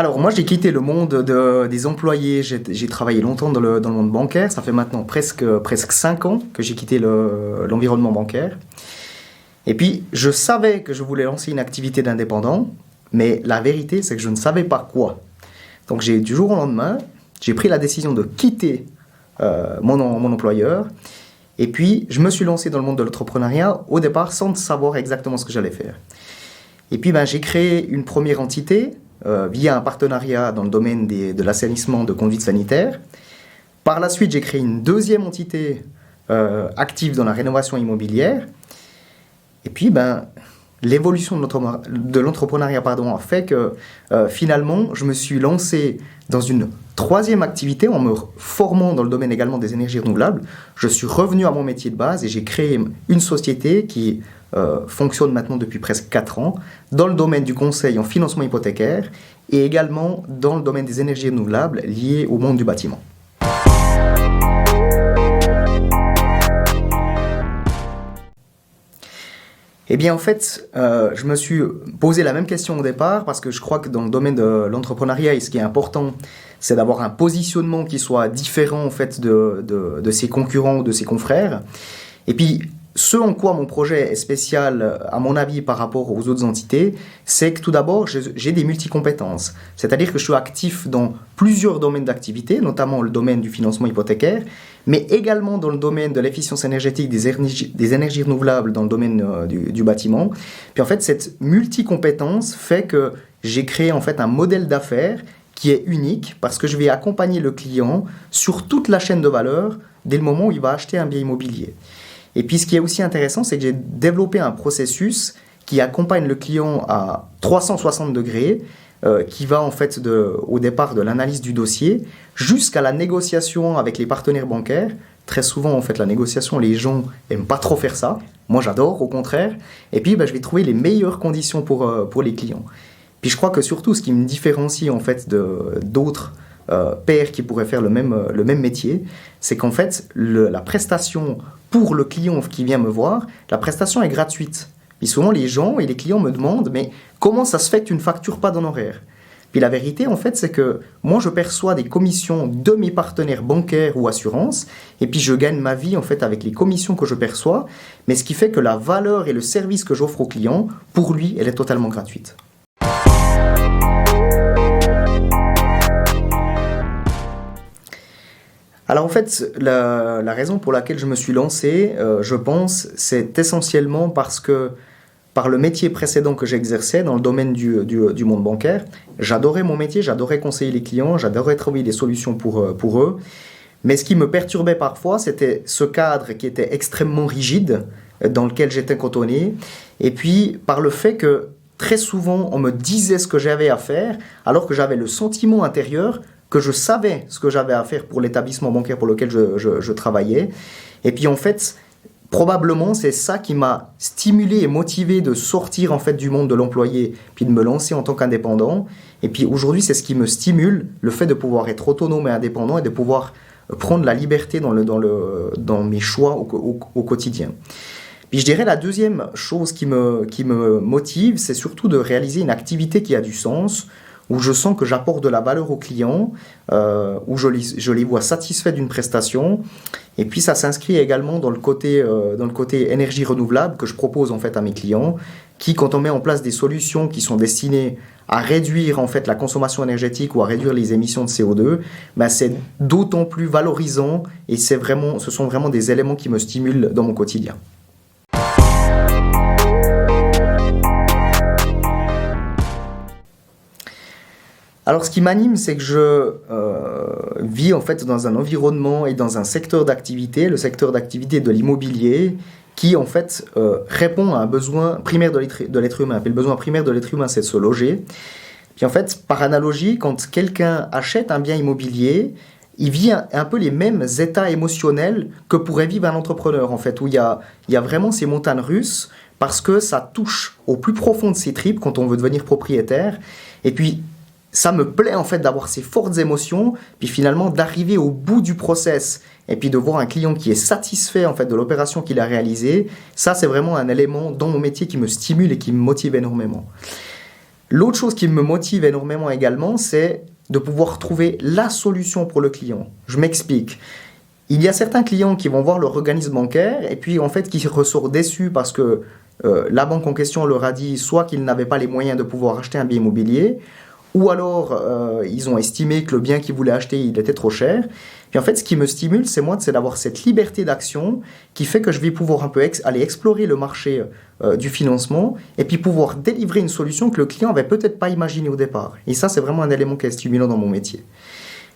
Alors moi j'ai quitté le monde des employés, j'ai travaillé longtemps dans le monde bancaire, ça fait maintenant presque 5 ans que j'ai quitté l'environnement bancaire. Et puis je savais que je voulais lancer une activité d'indépendant, mais la vérité c'est que je ne savais pas quoi. Donc du jour au lendemain, j'ai pris la décision de quitter mon employeur, et puis je me suis lancé dans le monde de l'entrepreneuriat au départ sans savoir exactement ce que j'allais faire. Et puis j'ai créé une première entité via un partenariat dans le domaine de l'assainissement de conduite sanitaire. Par la suite, j'ai créé une deuxième entité active dans la rénovation immobilière. Et puis, l'évolution de l'entrepreneuriat a fait que finalement, je me suis lancé dans une troisième activité en me formant dans le domaine également des énergies renouvelables. Je suis revenu à mon métier de base et j'ai créé une société qui fonctionne maintenant depuis presque 4 ans dans le domaine du conseil en financement hypothécaire et également dans le domaine des énergies renouvelables liées au monde du bâtiment. Eh bien, en fait, je me suis posé la même question au départ parce que je crois que dans le domaine de l'entrepreneuriat, ce qui est important, c'est d'avoir un positionnement qui soit différent en fait de ses concurrents ou de ses confrères. Et puis, ce en quoi mon projet est spécial, à mon avis, par rapport aux autres entités, c'est que tout d'abord, j'ai des multicompétences. C'est-à-dire que je suis actif dans plusieurs domaines d'activité, notamment le domaine du financement hypothécaire, mais également dans le domaine de l'efficience énergétique des énergies renouvelables dans le domaine du bâtiment. Puis en fait, cette multicompétence fait que j'ai créé en fait un modèle d'affaires qui est unique parce que je vais accompagner le client sur toute la chaîne de valeur dès le moment où il va acheter un bien immobilier. Et puis ce qui est aussi intéressant, c'est que j'ai développé un processus qui accompagne le client à 360 degrés, qui va en fait au départ de l'analyse du dossier jusqu'à la négociation avec les partenaires bancaires. Très souvent, en fait, la négociation, les gens n'aiment pas trop faire ça. Moi, j'adore, au contraire. Et puis, je vais trouver les meilleures conditions pour les clients. Puis je crois que surtout, ce qui me différencie en fait d'autres pairs qui pourraient faire le même métier, c'est qu'en fait, la prestation pour le client qui vient me voir, la prestation est gratuite. Puis souvent, les gens et les clients me demandent, mais comment ça se fait que tu ne factures pas d'honoraires ? Puis la vérité, en fait, c'est que moi, je perçois des commissions de mes partenaires bancaires ou assurances, et puis je gagne ma vie, en fait, avec les commissions que je perçois, mais ce qui fait que la valeur et le service que j'offre au client, pour lui, elle est totalement gratuite. Alors en fait, la raison pour laquelle je me suis lancé, je pense, c'est essentiellement parce que par le métier précédent que j'exerçais dans le domaine du monde bancaire, j'adorais mon métier, j'adorais conseiller les clients, j'adorais trouver des solutions pour eux. Mais ce qui me perturbait parfois, c'était ce cadre qui était extrêmement rigide, dans lequel j'étais cantonné. Et puis par le fait que très souvent, on me disait ce que j'avais à faire, alors que j'avais le sentiment intérieur que je savais ce que j'avais à faire pour l'établissement bancaire pour lequel je travaillais. Et puis en fait, probablement c'est ça qui m'a stimulé et motivé de sortir en fait du monde de l'employé, puis de me lancer en tant qu'indépendant. Et puis aujourd'hui, c'est ce qui me stimule, le fait de pouvoir être autonome et indépendant et de pouvoir prendre la liberté dans mes choix au quotidien. Puis je dirais la deuxième chose qui me motive, c'est surtout de réaliser une activité qui a du sens, où je sens que j'apporte de la valeur aux clients, où je les vois satisfaits d'une prestation. Et puis ça s'inscrit également dans le côté énergie renouvelable que je propose en fait à mes clients, qui quand on met en place des solutions qui sont destinées à réduire en fait la consommation énergétique ou à réduire les émissions de CO2, c'est d'autant plus valorisant et ce sont vraiment des éléments qui me stimulent dans mon quotidien. Alors, ce qui m'anime, c'est que je vis en fait dans un environnement et dans un secteur d'activité, le secteur d'activité de l'immobilier, qui en fait répond à un besoin primaire de l'être humain. Puis le besoin primaire de l'être humain, c'est de se loger. Puis en fait, par analogie, quand quelqu'un achète un bien immobilier, il vit un peu les mêmes états émotionnels que pourrait vivre un entrepreneur, en fait, où il y a vraiment ces montagnes russes, parce que ça touche au plus profond de ses tripes quand on veut devenir propriétaire. Et puis, ça me plaît en fait d'avoir ces fortes émotions, puis finalement d'arriver au bout du process et puis de voir un client qui est satisfait en fait de l'opération qu'il a réalisée. Ça, c'est vraiment un élément dans mon métier qui me stimule et qui me motive énormément. L'autre chose qui me motive énormément également, c'est de pouvoir trouver la solution pour le client. Je m'explique. Il y a certains clients qui vont voir leur organisme bancaire et puis en fait qui ressortent déçus parce que la banque en question leur a dit soit qu'ils n'avaient pas les moyens de pouvoir acheter un bien immobilier, ou alors ils ont estimé que le bien qu'ils voulaient acheter il était trop cher. Puis en fait, ce qui me stimule, c'est d'avoir cette liberté d'action qui fait que je vais pouvoir un peu aller explorer le marché du financement et puis pouvoir délivrer une solution que le client n'avait peut-être pas imaginée au départ. Et ça, c'est vraiment un élément qui est stimulant dans mon métier.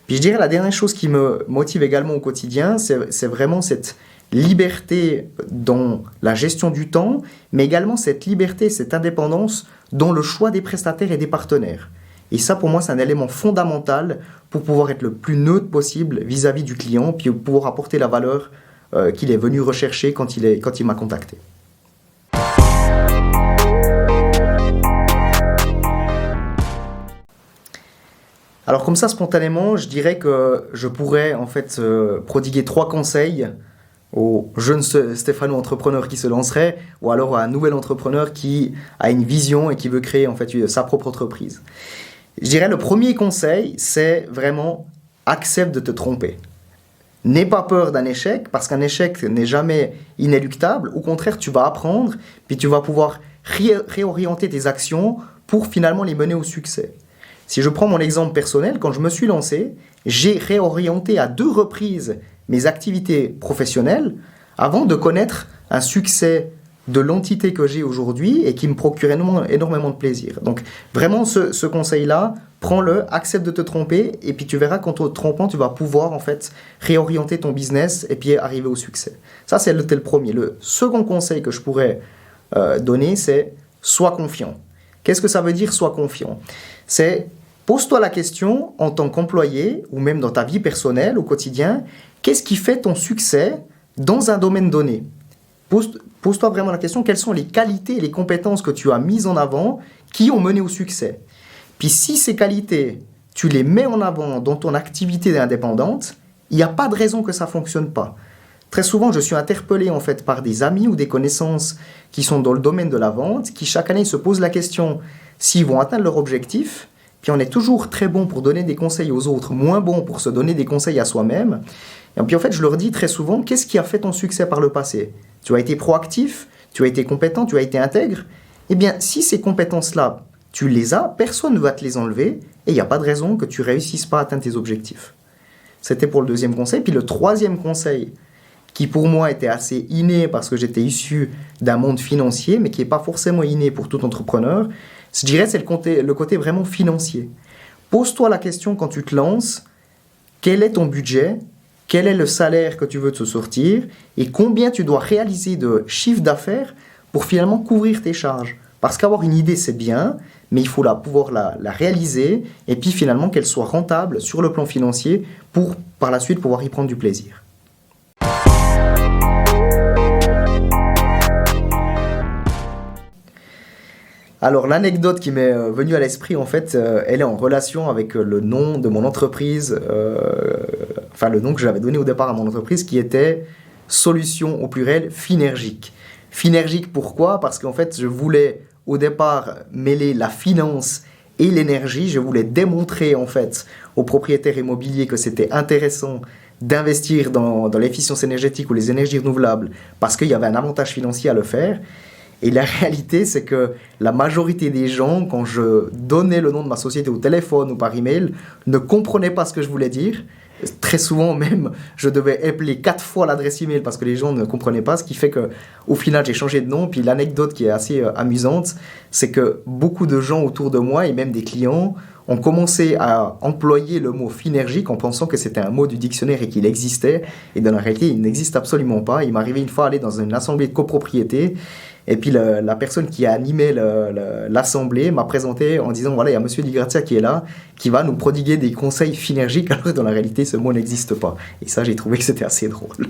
Puis je dirais la dernière chose qui me motive également au quotidien, c'est vraiment cette liberté dans la gestion du temps, mais également cette liberté, cette indépendance dans le choix des prestataires et des partenaires. Et ça, pour moi, c'est un élément fondamental pour pouvoir être le plus neutre possible vis-à-vis du client, puis pouvoir apporter la valeur qu'il est venu rechercher quand il m'a contacté. Alors comme ça, spontanément, je dirais que je pourrais en fait prodiguer 3 conseils aux jeunes Stéphano-entrepreneurs qui se lanceraient, ou alors à un nouvel entrepreneur qui a une vision et qui veut créer en fait sa propre entreprise. Je dirais le premier conseil, c'est vraiment accepte de te tromper. N'aie pas peur d'un échec, parce qu'un échec n'est jamais inéluctable. Au contraire, tu vas apprendre, puis tu vas pouvoir réorienter tes actions pour finalement les mener au succès. Si je prends mon exemple personnel, quand je me suis lancé, j'ai réorienté à 2 reprises mes activités professionnelles avant de connaître un succès de l'entité que j'ai aujourd'hui et qui me procure énormément de plaisir. Donc vraiment ce conseil-là, prends-le, accepte de te tromper et puis tu verras qu'en te trompant, tu vas pouvoir en fait réorienter ton business et puis arriver au succès. Ça, c'était le premier. Le second conseil que je pourrais donner, c'est sois confiant. Qu'est-ce que ça veut dire sois confiant ? C'est pose-toi la question en tant qu'employé ou même dans ta vie personnelle au quotidien, qu'est-ce qui fait ton succès dans un domaine donné ? Pose-toi vraiment la question, quelles sont les qualités et les compétences que tu as mises en avant qui ont mené au succès. Puis si ces qualités, tu les mets en avant dans ton activité indépendante, il n'y a pas de raison que ça ne fonctionne pas. Très souvent, je suis interpellé en fait par des amis ou des connaissances qui sont dans le domaine de la vente, qui chaque année se posent la question s'ils vont atteindre leur objectif. Puis on est toujours très bon pour donner des conseils aux autres, moins bon pour se donner des conseils à soi-même. Et puis en fait, je leur dis très souvent, qu'est-ce qui a fait ton succès par le passé ? Tu as été proactif, tu as été compétent, tu as été intègre. Eh bien, si ces compétences-là, tu les as, personne ne va te les enlever et il n'y a pas de raison que tu ne réussisses pas à atteindre tes objectifs. C'était pour le deuxième conseil. Puis le troisième conseil, qui pour moi était assez inné parce que j'étais issu d'un monde financier, mais qui n'est pas forcément inné pour tout entrepreneur, je dirais c'est le côté vraiment financier. Pose-toi la question quand tu te lances, quel est ton budget ? Quel est le salaire que tu veux te sortir et combien tu dois réaliser de chiffre d'affaires pour finalement couvrir tes charges. Parce qu'avoir une idée, c'est bien, mais il faut pouvoir la réaliser et puis finalement qu'elle soit rentable sur le plan financier pour par la suite pouvoir y prendre du plaisir. Alors l'anecdote qui m'est venue à l'esprit, en fait, elle est en relation avec le nom de mon entreprise, le nom que j'avais donné au départ à mon entreprise, qui était Solutions au pluriel Finergique. Finergique pourquoi ? Parce qu'en fait, je voulais au départ mêler la finance et l'énergie. Je voulais démontrer en fait aux propriétaires immobiliers que c'était intéressant d'investir dans l'efficience énergétique ou les énergies renouvelables parce qu'il y avait un avantage financier à le faire. Et la réalité, c'est que la majorité des gens, quand je donnais le nom de ma société au téléphone ou par email, ne comprenaient pas ce que je voulais dire. Très souvent même, je devais appeler 4 fois l'adresse email parce que les gens ne comprenaient pas, ce qui fait qu'au final, j'ai changé de nom. Puis l'anecdote qui est assez amusante, c'est que beaucoup de gens autour de moi et même des clients ont commencé à employer le mot finergique en pensant que c'était un mot du dictionnaire et qu'il existait. Et dans la réalité, il n'existe absolument pas. Il m'est arrivé une fois d'aller dans une assemblée de copropriété. Et puis la personne qui a animé l'assemblée m'a présenté en disant voilà, il y a monsieur Di Grazia qui est là, qui va nous prodiguer des conseils finergiques, alors que dans la réalité ce mot n'existe pas. Et ça, j'ai trouvé que c'était assez drôle.